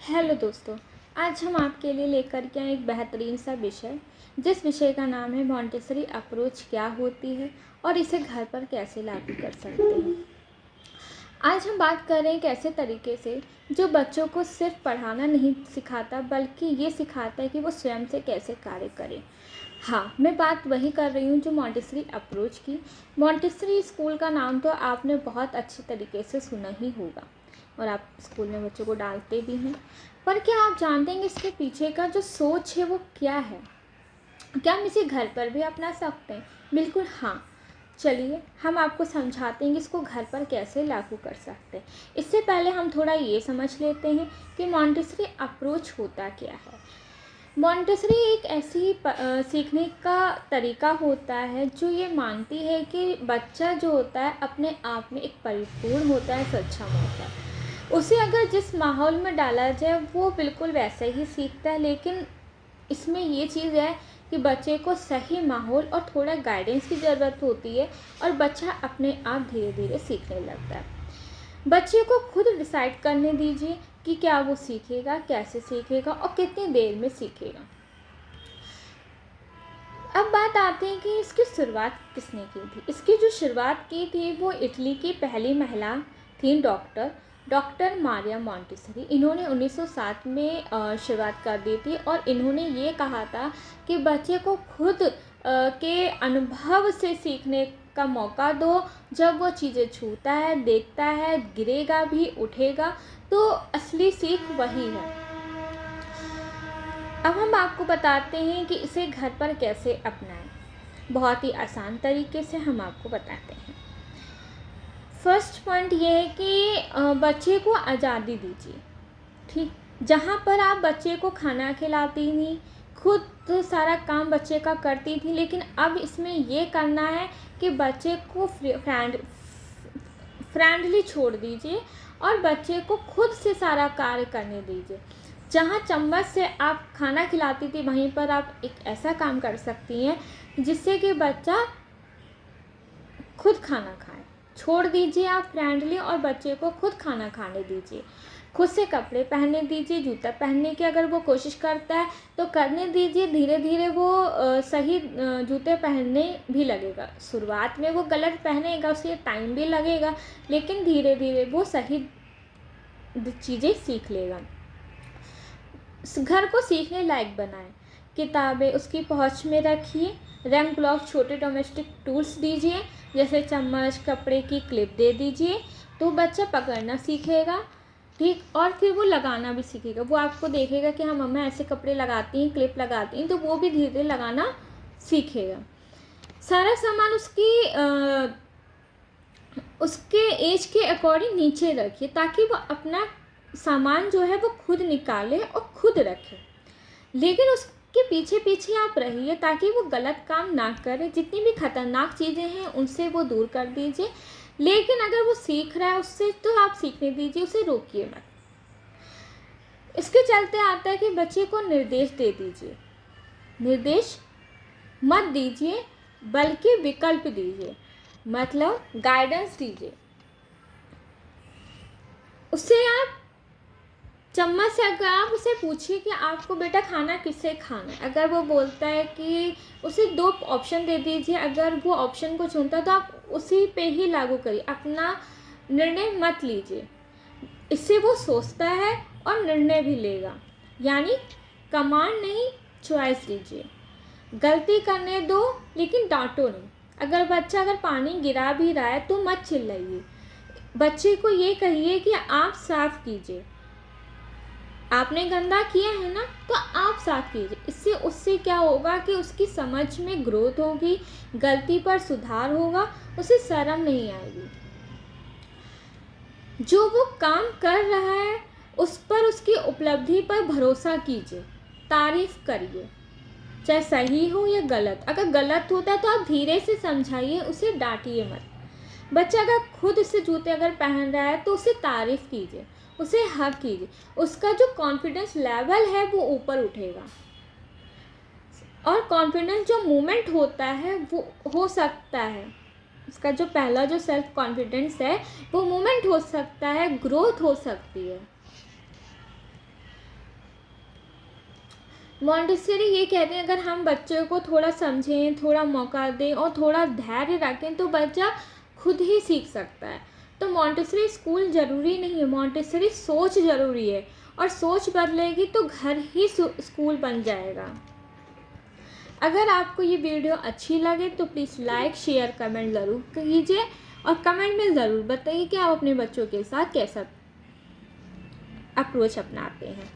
Hello दोस्तों, आज हम आपके लिए लेकर के आए एक बेहतरीन सा विषय, जिस विषय का नाम है मॉन्टेसरी अप्रोच क्या होती है और इसे घर पर कैसे लागू कर सकते हैं। आज हम बात कर रहे हैं एक ऐसे तरीके से जो बच्चों को सिर्फ पढ़ाना नहीं सिखाता, बल्कि ये सिखाता है कि वो स्वयं से कैसे कार्य करें। हाँ, मैं बात वही कर रही हूँ जो मॉन्टेसरी अप्रोच की। मॉन्टेसरी स्कूल का नाम तो आपने बहुत अच्छी तरीके से सुना ही होगा और आप स्कूल में बच्चों को डालते भी हैं। पर क्या आप जानते हैं कि इसके पीछे का जो सोच है वो क्या है? क्या हम इसे घर पर भी अपना सकते हैं? बिल्कुल हाँ। चलिए हम आपको समझाते हैं कि इसको घर पर कैसे लागू कर सकते हैं। इससे पहले हम थोड़ा ये समझ लेते हैं कि मॉन्टेसरी अप्रोच होता क्या है। मॉन्टेसरी एक ऐसी सीखने का तरीका होता है जो ये मानती है कि बच्चा जो होता है अपने आप में एक परिपूर्ण होता है, सक्षम होता है। उसे अगर जिस माहौल में डाला जाए वो बिल्कुल वैसे ही सीखता है, लेकिन इसमें ये चीज़ है कि बच्चे को सही माहौल और थोड़ा गाइडेंस की ज़रूरत होती है और बच्चा अपने आप धीरे धीरे सीखने लगता है। बच्चे को खुद डिसाइड करने दीजिए कि क्या वो सीखेगा, कैसे सीखेगा और कितनी देर में सीखेगा। अब बात आते हैं कि इसकी शुरुआत किसने की थी। इसकी जो शुरुआत की थी वो इटली की पहली महिला थी, डॉक्टर मारिया मॉन्टेसरी। इन्होंने 1907 में शुरुआत कर दी थी और इन्होंने ये कहा था कि बच्चे को खुद के अनुभव से सीखने का मौका दो। जब वो चीज़ें छूता है, देखता है, गिरेगा भी, उठेगा, तो असली सीख वही है। अब हम आपको बताते हैं कि इसे घर पर कैसे अपनाएं। बहुत ही आसान तरीके से हम आपको बताते हैं। फर्स्ट पॉइंट ये है कि बच्चे को आज़ादी दीजिए। ठीक, जहाँ पर आप बच्चे को खाना खिलाती थी, खुद तो सारा काम बच्चे का करती थी, लेकिन अब इसमें ये करना है कि बच्चे को फ्रेंडली छोड़ दीजिए और बच्चे को खुद से सारा कार्य करने दीजिए। जहाँ चम्मच से आप खाना खिलाती थी, वहीं पर आप एक ऐसा काम कर सकती हैं जिससे कि बच्चा खुद खाना खाए। छोड़ दीजिए आप फ्रेंडली और बच्चे को खुद खाना खाने दीजिए। खुद से कपड़े पहनने दीजिए। जूता पहनने की अगर वो कोशिश करता है तो करने दीजिए। धीरे धीरे वो सही जूते पहनने भी लगेगा। शुरुआत में वो गलत पहनेगा, उसे टाइम भी लगेगा, लेकिन धीरे धीरे वो सही चीज़ें सीख लेगा। घर को सीखने लायक बनाएं। किताबें उसकी पहुंच में रखिए। रंग ब्लॉक, छोटे डोमेस्टिक टूल्स दीजिए, जैसे चम्मच, कपड़े की क्लिप दे दीजिए, तो बच्चा पकड़ना सीखेगा। ठीक, और फिर वो लगाना भी सीखेगा। वो आपको देखेगा कि हाँ मम्मा ऐसे कपड़े लगाती हैं, क्लिप लगाती हैं, तो वो भी धीरे धीरे लगाना सीखेगा। सारा सामान उसके एज के अकॉर्डिंग नीचे रखिए, ताकि वो अपना सामान जो है वो खुद निकाले और खुद रखे, लेकिन उसके पीछे पीछे आप रहिए ताकि वो गलत काम ना करे। जितनी भी खतरनाक चीज़ें हैं उनसे वो दूर कर दीजिए, लेकिन अगर वो सीख रहा है उससे तो आप सीखने दीजिए, उसे रोकिए मत। इसके चलते आता है कि बच्चे को निर्देश दे दीजिए। निर्देश मत दीजिए, बल्कि विकल्प दीजिए, मतलब गाइडेंस दीजिए। उससे आप चम्मच से अगर आप उसे पूछिए कि आपको बेटा खाना किससे खाना है, अगर वो बोलता है कि उसे 2 ऑप्शन दे दीजिए। अगर वो ऑप्शन को चुनता है तो आप उसी पे ही लागू करिए, अपना निर्णय मत लीजिए। इससे वो सोचता है और निर्णय भी लेगा। यानी कमांड नहीं, चॉइस दीजिए। गलती करने दो, लेकिन डांटो नहीं। अगर पानी गिरा भी रहा है तो मत चिल्लाइए। बच्चे को ये कहिए कि आप साफ कीजिए। आपने गंदा किया है ना, तो आप साफ कीजिए। इससे उससे क्या होगा कि उसकी समझ में ग्रोथ होगी, गलती पर सुधार होगा, उसे शर्म नहीं आएगी। जो वो काम कर रहा है उस पर, उसकी उपलब्धि पर भरोसा कीजिए, तारीफ करिए, चाहे सही हो या गलत। अगर गलत होता है तो आप धीरे से समझाइए, उसे डांटिए मत। बच्चा अगर खुद से जूते अगर पहन रहा है तो उसे तारीफ कीजिए, उसे हक कीजिए। उसका जो कॉन्फिडेंस लेवल है वो ऊपर उठेगा, और कॉन्फिडेंस जो मूवमेंट होता है वो हो सकता है, उसका जो पहला जो सेल्फ कॉन्फिडेंस है वो मूवमेंट हो सकता है, ग्रोथ हो सकती है। मॉन्टेसरी ये कहते हैं, अगर हम बच्चे को थोड़ा समझें, थोड़ा मौका दें और थोड़ा धैर्य रखें तो बच्चा खुद ही सीख सकता है। तो मॉन्टेसरी स्कूल ज़रूरी नहीं है, मॉन्टेसरी सोच ज़रूरी है, और सोच बदलेगी तो घर ही स्कूल बन जाएगा। अगर आपको ये वीडियो अच्छी लगे तो प्लीज़ लाइक, शेयर, कमेंट ज़रूर कीजिए, और कमेंट में ज़रूर बताइए कि आप अपने बच्चों के साथ कैसा अप्रोच अपनाते हैं।